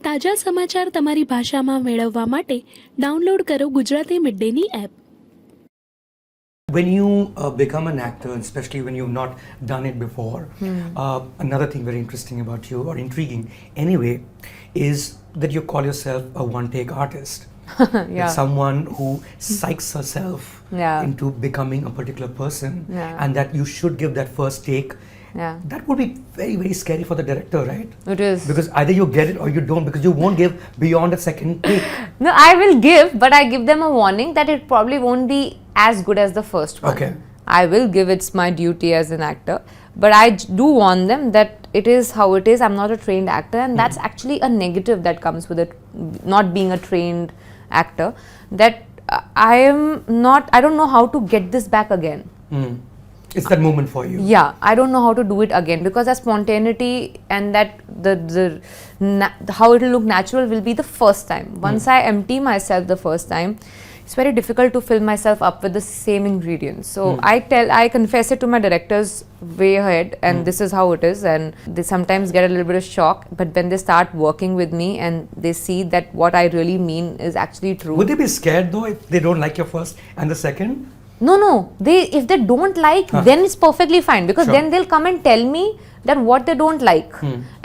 તાજા સમાચાર તમારી ભાષામાં મેળવવા માટે ડાઉનલોડ કરો ગુજરાતી મિડડેની app. When you become an actor, especially when you've not done it before, another thing very interesting about you, or intriguing anyway, is that you call yourself a one-take artist. Yeah. It's someone who psychs herself Yeah. into becoming a particular person, Yeah. and that you should give that first take. Yeah. That would be very, very scary for the director, right? It is. Because either you get it or you don't, because you won't give beyond a second take. No, I will give, but I give them a warning that it probably won't be as good as the first one. Okay. I will give, it's my duty as an actor, but I do warn them that it is how it is. I'm not a trained actor, and that's actually a negative that comes with it, not being a trained actor, that I don't know how to get this back again. It's that moment for you. Yeah, I don't know how to do it again, because that spontaneity and that how it will look natural will be the first time. Once I empty myself the first time, it's very difficult to fill myself up with the same ingredients. So I confess it to my directors way ahead, and this is how it is, and they sometimes get a little bit of shock, but when they start working with me and they see that what I really mean is actually true. Would they be scared though if they don't like your first and the second? No, if they don't like, then it's perfectly fine, because Sure. then they'll come and tell me that what they don't like,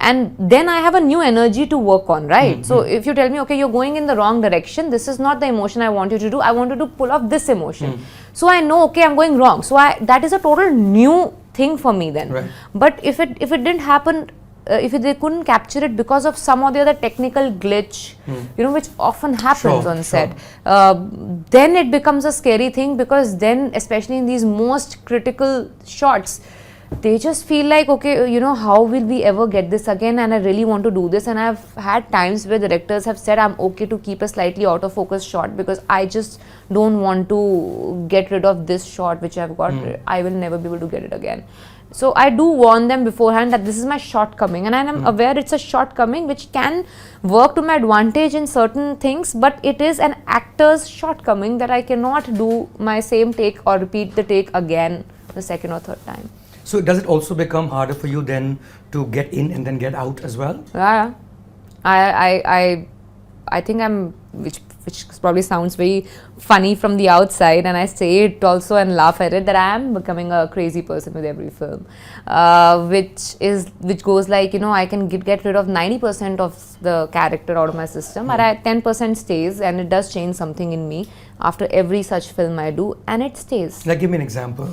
and then I have a new energy to work on, right? So if you tell me, okay, you're going in the wrong direction, this is not the emotion I want you to do, I want you to pull off this emotion. So I know, okay, I'm going wrong, so that is a total new thing for me then. Right. But if it didn't happen, if they couldn't capture it because of some or the other technical glitch, which often happens Sure, on set, then it becomes a scary thing, because then, especially in these most critical shots, they just feel like, okay, how will we ever get this again, and I really want to do this. And I've had times where directors have said I'm okay to keep a slightly out of focus shot, because I just don't want to get rid of this shot which I've got. I will never be able to get it again. So I do warn them beforehand that this is my shortcoming, and I am aware it's a shortcoming which can work to my advantage in certain things, but it is an actor's shortcoming that I cannot do my same take or repeat the take again the second or third time. So does it also become harder for you then to get in and then get out as well? Yeah, I think I'm, which probably sounds very funny from the outside, and I say it also and laugh at it, that I am becoming a crazy person with every film, which goes like, I can get rid of 90% of the character out of my system, but 10% stays, and it does change something in me after every such film I do, and it stays. Like, give me an example.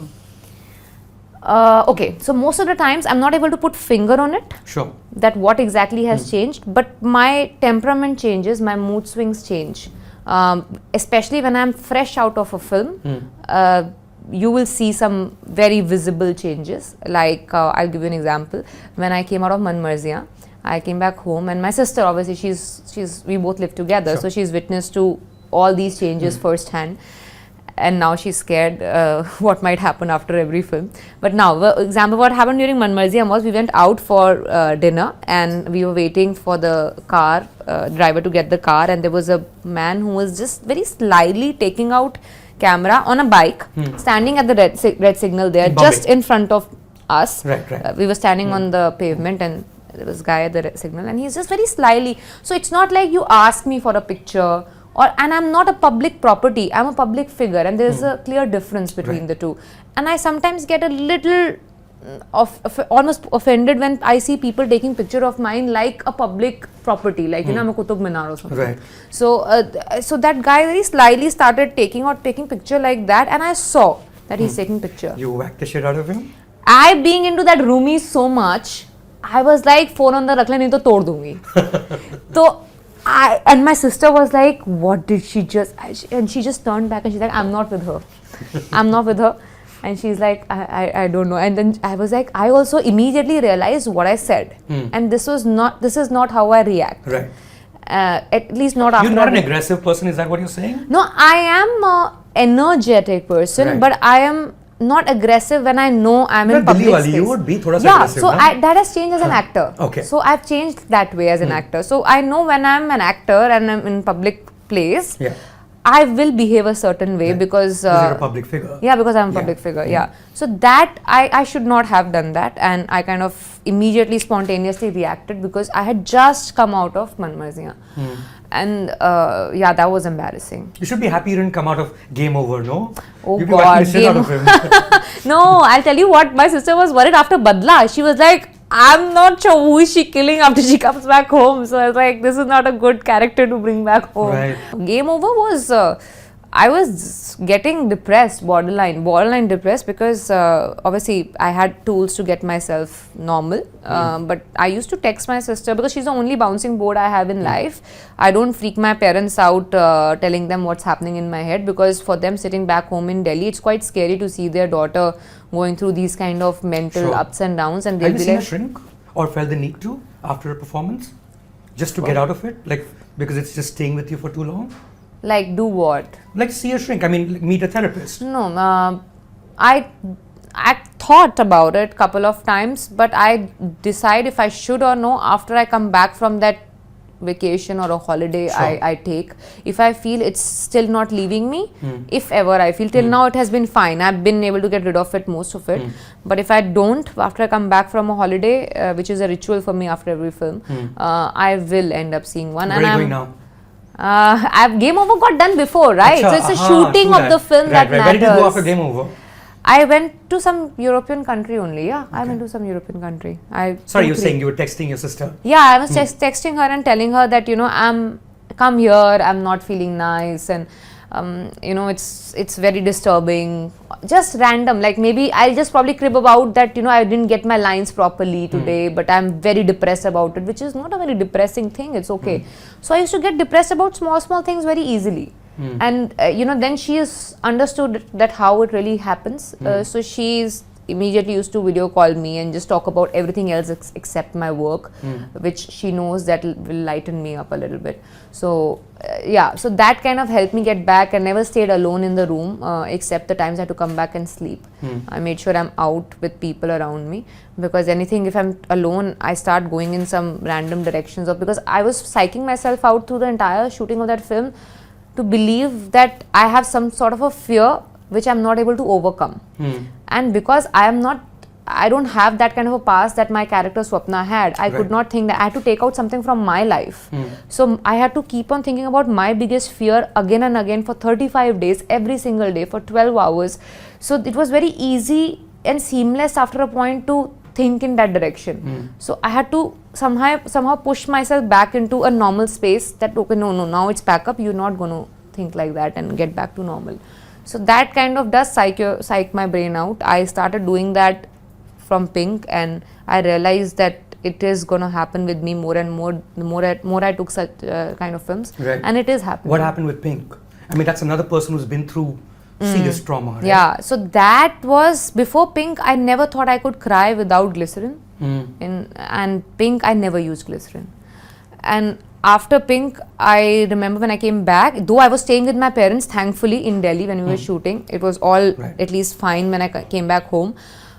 Okay, so most of the times I'm not able to put finger on it, Sure. that what exactly has changed, but my temperament changes, my mood swings change, especially when I'm fresh out of a film. You will see some very visible changes, like I'll give you an example. When I came out of Mannmer, I came back home, and my sister, obviously we both live together, Sure. so she's witness to all these changes firsthand, and now she's scared what might happen after every film. But now, example, what happened during Mannmer was, we went out for dinner, and we were waiting for the car driver to get the car, and there was a man who was just very slyly taking out camera on a bike, standing at the red signal there, In Bombay. just in front of us. Right. We were standing on the pavement, and there was a guy at the red signal, and he's just very slyly. So it's not like you ask me for a picture, and I'm not a public property, I'm a public figure, and there's a clear difference between the two. And I sometimes get a little almost offended when I see people taking picture of mine like a public property, like I'm a Qutub Minar or something. Right. So that guy very slyly started taking picture like that, and I saw that he's taking picture. You whacked the shit out of him? I, being into that roomie so much, I was like, phone on the rakh le, nahi to tod dungi. So and my sister was like, what did she just, and she just turned back and she's like, I'm not with her. I'm not with her. And she's like, I don't know. And then I was like, I also immediately realized what I said. And this is not how I react. Right. At least not after. You're not an aggressive person, is that what you're saying? No, I am an energetic person, Right. but I am not aggressive when I know I'm in public Delhi wali, space. you would be thoda sa Yeah, aggressive, so na? that has changed as an actor. Okay. So I've changed that way as an actor. So I know when I'm an actor and I'm in public place, Yeah. I will behave a certain way because you're a public figure. yeah, because I'm a public figure. Yeah. So that I should not have done that, and I kind of immediately spontaneously reacted because I had just come out of Manamarziyan. And yeah, that was embarrassing. You should be happy you didn't come out of Game Over, no? Oh You'd be God, whacking the shit Game out of him. No, I'll tell you what, my sister was worried after Badla. She was like, I'm not sure who is she killing after she comes back home. So I was like, this is not a good character to bring back home. Right. Game Over was, I was getting depressed, borderline depressed, because obviously I had tools to get myself normal. But I used to text my sister because she's the only bouncing board I have in life. I don't freak my parents out telling them what's happening in my head, because for them sitting back home in Delhi, it's quite scary to see their daughter going through these kind of mental ups and downs. And they'll Have you be seen like, a shrink or felt the need to after a performance? Just to get out of it? Like, because it's just staying with you for too long? like, do what? Like, see a shrink. I mean, like, meet a therapist. No, I thought about it couple of times, but I decide if I should or no after I come back from that vacation or a holiday I take. If I feel it's still not leaving me, if ever I feel, till now it has been fine. I've been able to get rid of it, most of it. But if I don't, after I come back from a holiday, which is a ritual for me after every film, I will end up seeing one. Where are you going now? Game Over got done before, right? Achha, so it's a shooting of the film that matters. Where did you go after Game Over? I went to some European country only. Yeah, I went to some European country. Sorry, you were saying you were texting your sister. Yeah, I was just texting her and telling her that, you know, come here, I'm not feeling nice, and you know, it's very disturbing. Just random, like maybe I'll just probably crib about that, you know, I didn't get my lines properly today, but I'm very depressed about it, which is not a very depressing thing. It's okay. So I used to get depressed about small things very easily. And you know, then she is understood that how it really happens. So she's immediately used to video call me and just talk about everything else except my work, which she knows that will lighten me up a little bit. So yeah, so that kind of helped me get back. I never stayed alone in the room except the times I had to come back and sleep. I made sure I'm out with people around me, because anything, if I'm alone, I start going in some random directions, of because I was psyching myself out through the entire shooting of that film to believe that I have some sort of a fear which I'm not able to overcome. And because I don't have that kind of a past that my character Swapna had, I could not think that I had to take out something from my life. So I had to keep on thinking about my biggest fear again and again for 35 days, every single day for 12 hours. So it was very easy and seamless after a point to think in that direction. So I had to somehow push myself back into a normal space that, okay, no, now it's back up, you're not going to think like that, and get back to normal. So that kind of does psych my brain out. I started doing that from Pink, and I realized that it is going to happen with me more and more, the more I took such kind of films. And it is happening. What happened with Pink? I mean, that's another person who's been through serious trauma, right? Yeah, so that was, before Pink, I never thought I could cry without glycerin. And Pink, I never used glycerin. And after Pink, I remember when I came back, though I was staying with my parents, thankfully, in Delhi when we were shooting, it was all at least fine when I came back home.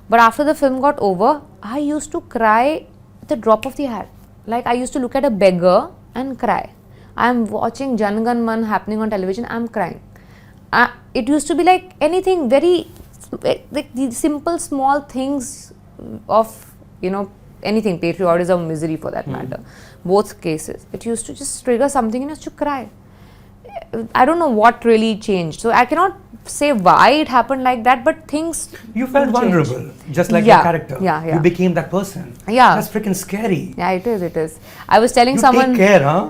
But after the film got over, I used to cry at the drop of the hat. Like, I used to look at a beggar and cry. I'm watching Jan Gan Man happening on television, I'm crying. It used to be like anything very, like the simple small things of, you know, anything, patriotism, misery for that matter, both cases. It used to just trigger something and I used to cry. I don't know what really changed. So I cannot say why it happened like that, but things You felt changed. vulnerable, just like your character. Yeah. You became that person. Yeah. That's freaking scary. Yeah, it is. I was telling You someone... take care, huh?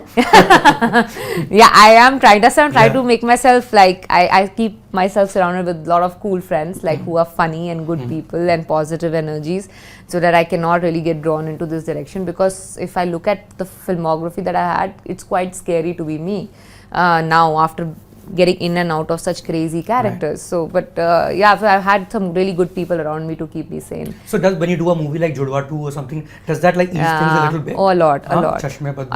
Yeah, I am trying. That's why I'm trying to make myself like, I keep myself surrounded with a lot of cool friends, like who are funny and good people and positive energies, so that I cannot really get drawn into this direction. Because if I look at the filmography that I had, it's quite scary to be me now after getting in and out of such crazy characters. So, but yeah, I've had some really good people around me to keep me sane. So when you do a movie like Jodwa 2 or something, does that like ease things a little bit? Oh, a lot. Chashme Badbu.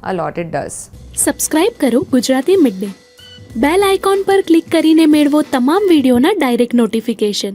A lot, it does. Subscribe કરો Gujarati midday bell icon પર click કરીને મેળવો તમામ વિડીયોના direct notification.